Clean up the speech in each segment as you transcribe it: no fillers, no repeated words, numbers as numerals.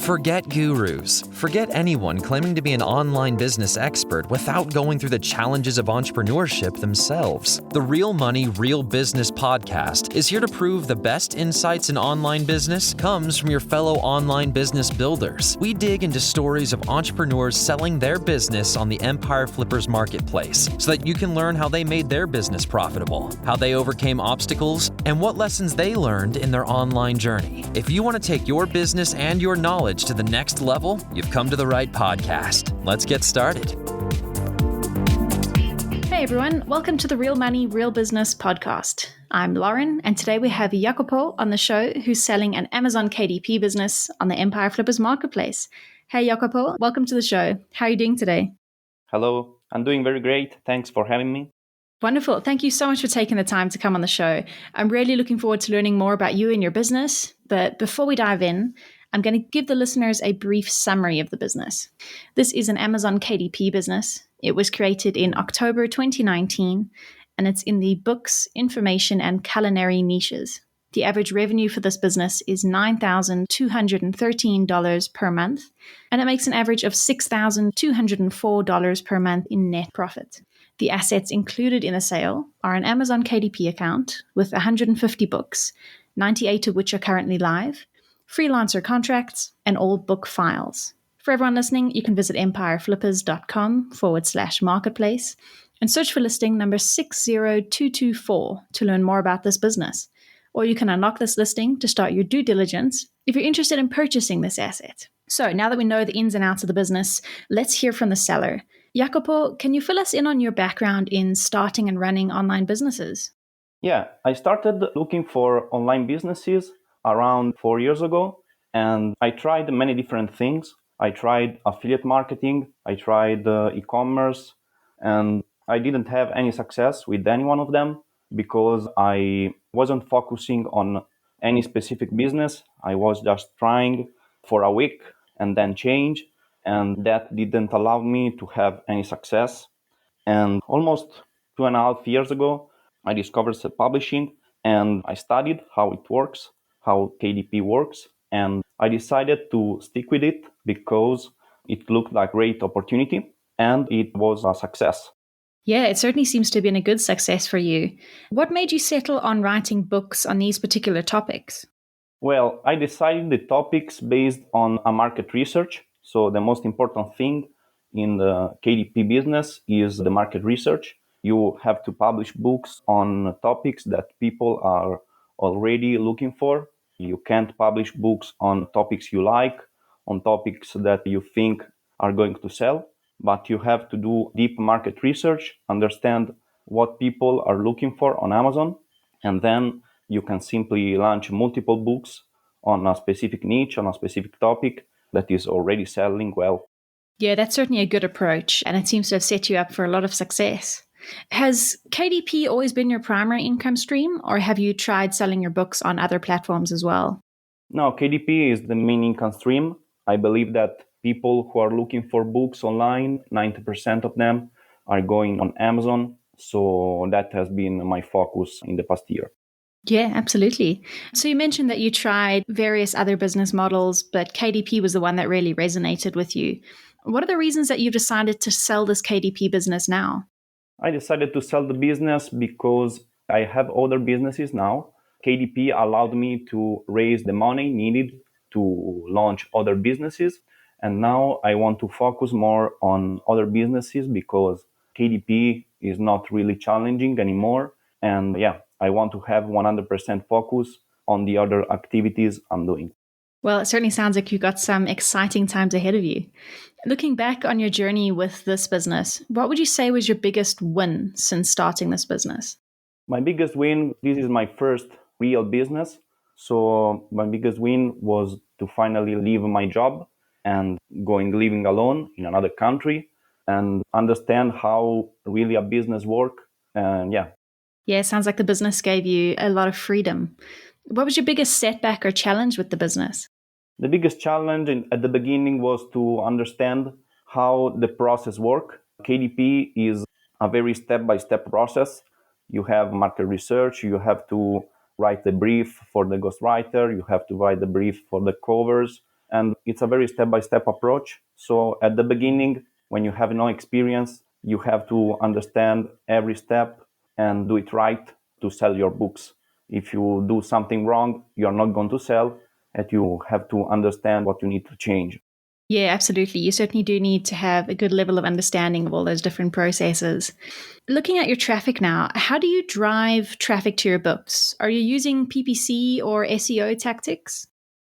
Forget gurus. Forget anyone claiming to be an online business expert without going through the challenges of entrepreneurship themselves. The Real Money, Real Business podcast is here to prove the best insights in online business comes from your fellow online business builders. We dig into stories of entrepreneurs selling their business on the Empire Flippers marketplace so that you can learn how they made their business profitable, how they overcame obstacles, and what lessons they learned in their online journey. If you want to take your business and your knowledge to the next level, you've come to the right podcast. Let's get started. Hey everyone, welcome to the Real Money, Real Business podcast. I'm Lauren, and today we have Jacopo on the show who's selling an Amazon KDP business on the Empire Flippers marketplace. Hey Jacopo, welcome to the show. How are you doing today? Hello, I'm doing very great. Thanks for having me. Wonderful. Thank you so much for taking the time to come on the show. I'm really looking forward to learning more about you and your business. But before we dive in, I'm going to give the listeners a brief summary of the business. This is an Amazon KDP business. It was created in October 2019, and it's in the books, information, and culinary niches. The average revenue for this business is $9,213 per month, and it makes an average of $6,204 per month in net profit. The assets included in the sale are an Amazon KDP account with 150 books, 98 of which are currently live, freelancer contracts, and all book files. For everyone listening, you can visit empireflippers.com/marketplace and search for listing number 60224 to learn more about this business. Or you can unlock this listing to start your due diligence if you're interested in purchasing this asset. So now that we know the ins and outs of the business, let's hear from the seller. Jacopo, can you fill us in on your background in starting and running online businesses? Yeah, I started looking for online businesses around 4 years ago, and I tried many different things. I tried affiliate marketing, I tried e-commerce, and I didn't have any success with any one of them because I wasn't focusing on any specific business. I was just trying for a week and then change, and that didn't allow me to have any success. And almost 2.5 years ago, I discovered self-publishing and I studied how it works, how KDP works, and I decided to stick with it because it looked like a great opportunity and it was a success. Yeah, it certainly seems to have been a good success for you. What made you settle on writing books on these particular topics? Well, I decided the topics based on a market research. So the most important thing in the KDP business is the market research. You have to publish books on topics that people are already looking for. You can't publish books on topics you like, on topics that you think are going to sell, but you have to do deep market research, understand what people are looking for on Amazon, and then you can simply launch multiple books on a specific niche, on a specific topic that is already selling well. Yeah, that's certainly a good approach, and it seems to have set you up for a lot of success. Has KDP always been your primary income stream, or have you tried selling your books on other platforms as well? No, KDP is the main income stream. I believe that people who are looking for books online, 90% of them are going on Amazon. So that has been my focus in the past year. Yeah, absolutely. So you mentioned that you tried various other business models, but KDP was the one that really resonated with you. What are the reasons that you've decided to sell this KDP business now? I decided to sell the business because I have other businesses now. KDP allowed me to raise the money needed to launch other businesses. And now I want to focus more on other businesses because KDP is not really challenging anymore. And yeah, I want to have 100% focus on the other activities I'm doing. Well, it certainly sounds like you've got some exciting times ahead of you. Looking back on your journey with this business, what would you say was your biggest win since starting this business? My biggest win, this is my first real business. So my biggest win was to finally leave my job and living alone in another country and understand how really a business works. And yeah. Yeah, it sounds like the business gave you a lot of freedom. What was your biggest setback or challenge with the business? The biggest challenge at the beginning was to understand how the process works. KDP is a very step-by-step process. You have market research, you have to write the brief for the ghostwriter, you have to write the brief for the covers, and it's a very step-by-step approach. So at the beginning, when you have no experience, you have to understand every step and do it right to sell your books. If you do something wrong, you're not going to sell, and you have to understand what you need to change. Yeah, absolutely. You certainly do need to have a good level of understanding of all those different processes. Looking at your traffic now, how do you drive traffic to your books? Are you using PPC or SEO tactics?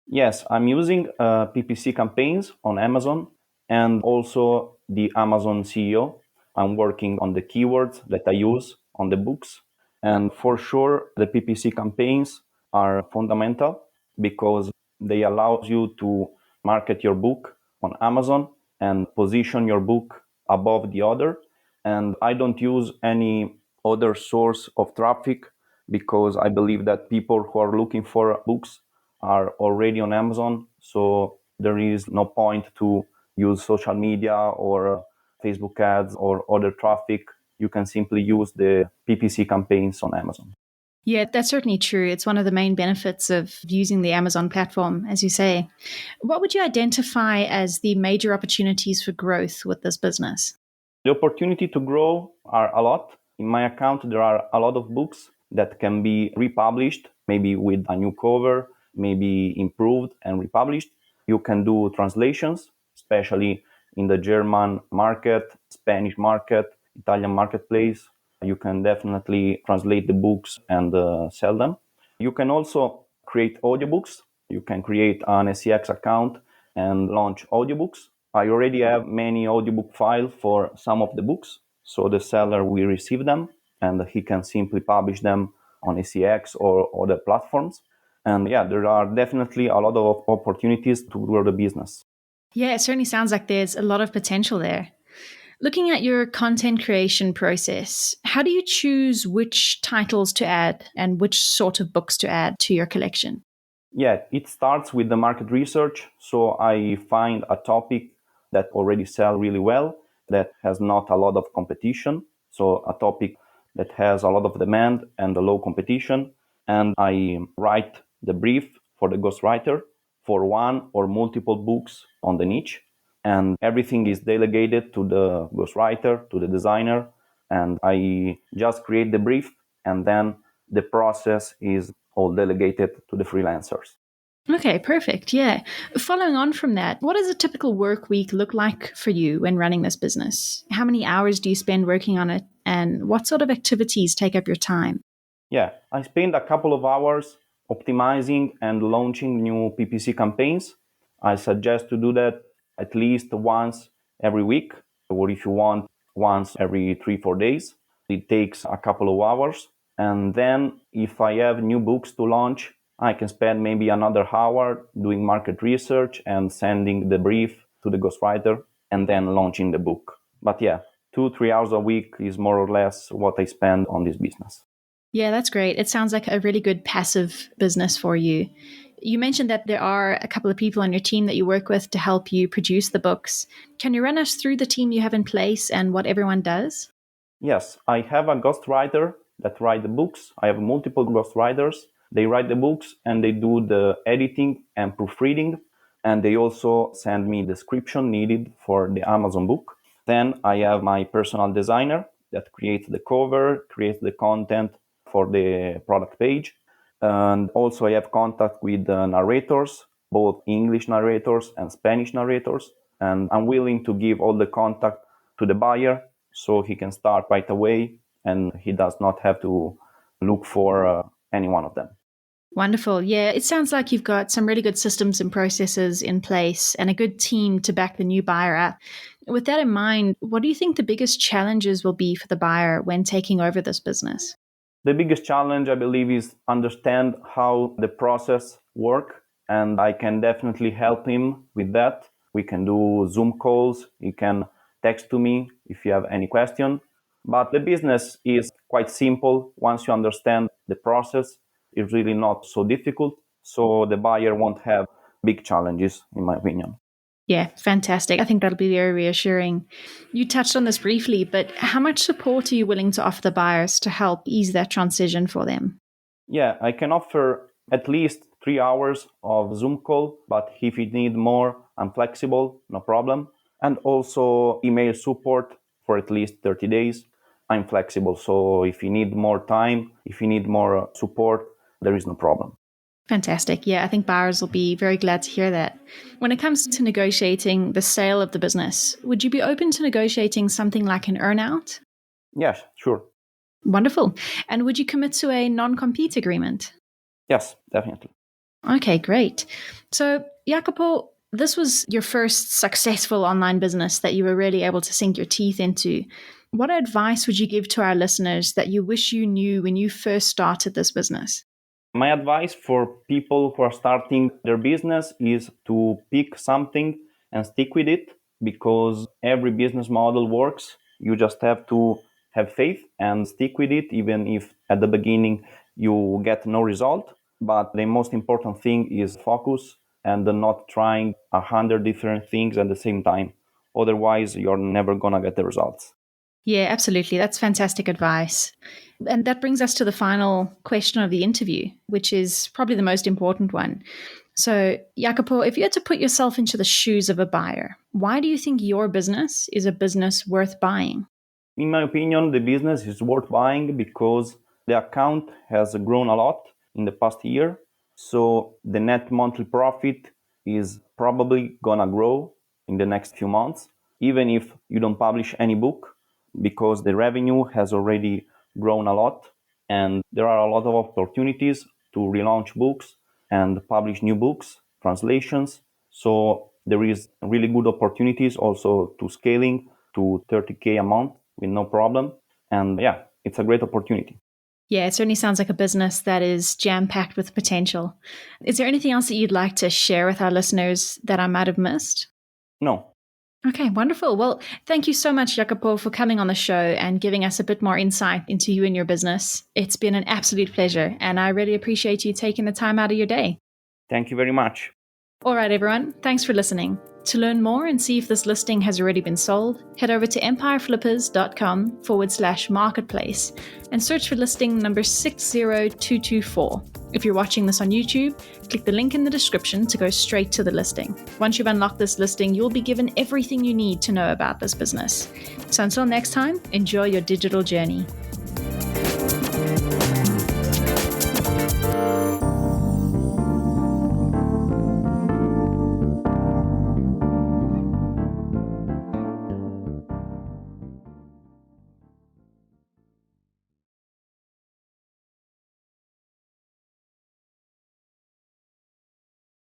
Yes, I'm using PPC campaigns on Amazon and also the Amazon CEO. I'm working on the keywords that I use on the books. And for sure, the PPC campaigns are fundamental because they allow you to market your book on Amazon and position your book above the other. And I don't use any other source of traffic because I believe that people who are looking for books are already on Amazon. So there is no point to use social media or Facebook ads or other traffic. You can simply use the PPC campaigns on Amazon. Yeah, that's certainly true. It's one of the main benefits of using the Amazon platform, as you say. What would you identify as the major opportunities for growth with this business? The opportunity to grow are a lot. In my account, there are a lot of books that can be republished, maybe with a new cover, maybe improved and republished. You can do translations, especially in the German market, Spanish market, Italian marketplace. You can definitely translate the books and sell them. You can also create audiobooks. You can create an SEX account and launch audiobooks. I already have many audiobook files for some of the books, so the seller will receive them and he can simply publish them on SEX or other platforms. And yeah, there are definitely a lot of opportunities to grow the business. Yeah, it certainly sounds like there's a lot of potential there. Looking at your content creation process, how do you choose which titles to add and which sort of books to add to your collection? Yeah, it starts with the market research. So I find a topic that already sells really well, that has not a lot of competition. So a topic that has a lot of demand and a low competition. And I write the brief for the ghostwriter for one or multiple books on the niche. And everything is delegated to the ghostwriter, to the designer. And I just create the brief, and then the process is all delegated to the freelancers. Okay, perfect. Yeah. Following on from that, what does a typical work week look like for you when running this business? How many hours do you spend working on it? And what sort of activities take up your time? Yeah, I spend a couple of hours optimizing and launching new PPC campaigns. I suggest to do that at least once every week, or if you want, once every 3-4 days. It takes a couple of hours. And then if I have new books to launch, I can spend maybe another hour doing market research and sending the brief to the ghostwriter and then launching the book. But yeah, 2-3 hours a week is more or less what I spend on this business. Yeah, that's great. It sounds like a really good passive business for you. You mentioned that there are a couple of people on your team that you work with to help you produce the books. Can you run us through the team you have in place and what everyone does? Yes, I have a ghostwriter that write the books. I have multiple ghostwriters. They write the books and they do the editing and proofreading. And they also send me the description needed for the Amazon book. Then I have my personal designer that creates the cover, creates the content for the product page. And also I have contact with the narrators, both English narrators and Spanish narrators. And I'm willing to give all the contact to the buyer so he can start right away and he does not have to look for any one of them. Wonderful. Yeah, it sounds like you've got some really good systems and processes in place and a good team to back the new buyer up. With that in mind, what do you think the biggest challenges will be for the buyer when taking over this business? The biggest challenge, I believe, is understand how the process works, and I can definitely help him with that. We can do Zoom calls. You can text to me if you have any question. But the business is quite simple. Once you understand the process, it's really not so difficult. So the buyer won't have big challenges, in my opinion. Yeah, fantastic. I think that'll be very reassuring. You touched on this briefly, but how much support are you willing to offer the buyers to help ease that transition for them? Yeah, I can offer at least 3 hours of Zoom call, but if you need more, I'm flexible, no problem. And also email support for at least 30 days. I'm flexible. So if you need more time, if you need more support, there is no problem. Fantastic. Yeah, I think buyers will be very glad to hear that. When it comes to negotiating the sale of the business, would you be open to negotiating something like an earnout? Yes, sure. Wonderful. And would you commit to a non-compete agreement? Yes, definitely. Okay, great. So, Jacopo, this was your first successful online business that you were really able to sink your teeth into. What advice would you give to our listeners that you wish you knew when you first started this business? My advice for people who are starting their business is to pick something and stick with it, because every business model works. You just have to have faith and stick with it, even if at the beginning you get no result. But the most important thing is focus and not trying 100 different things at the same time. Otherwise, you're never going to get the results. Yeah, absolutely. That's fantastic advice. And that brings us to the final question of the interview, which is probably the most important one. So, Jacopo, if you had to put yourself into the shoes of a buyer, why do you think your business is a business worth buying? In my opinion, the business is worth buying because the account has grown a lot in the past year. So the net monthly profit is probably gonna grow in the next few months, even if you don't publish any book, because the revenue has already grown a lot. And there are a lot of opportunities to relaunch books and publish new books, translations. So there is really good opportunities also to scaling to 30K a month with no problem. And yeah, it's a great opportunity. Yeah, it certainly sounds like a business that is jam-packed with potential. Is there anything else that you'd like to share with our listeners that I might have missed? No. Okay, wonderful. Well, thank you so much, Jacopo, for coming on the show and giving us a bit more insight into you and your business. It's been an absolute pleasure, and I really appreciate you taking the time out of your day. Thank you very much. All right, everyone. Thanks for listening. To learn more and see if this listing has already been sold, head over to empireflippers.com/marketplace and search for listing number 60224. If you're watching this on YouTube, click the link in the description to go straight to the listing. Once you've unlocked this listing, you'll be given everything you need to know about this business. So until next time, enjoy your digital journey.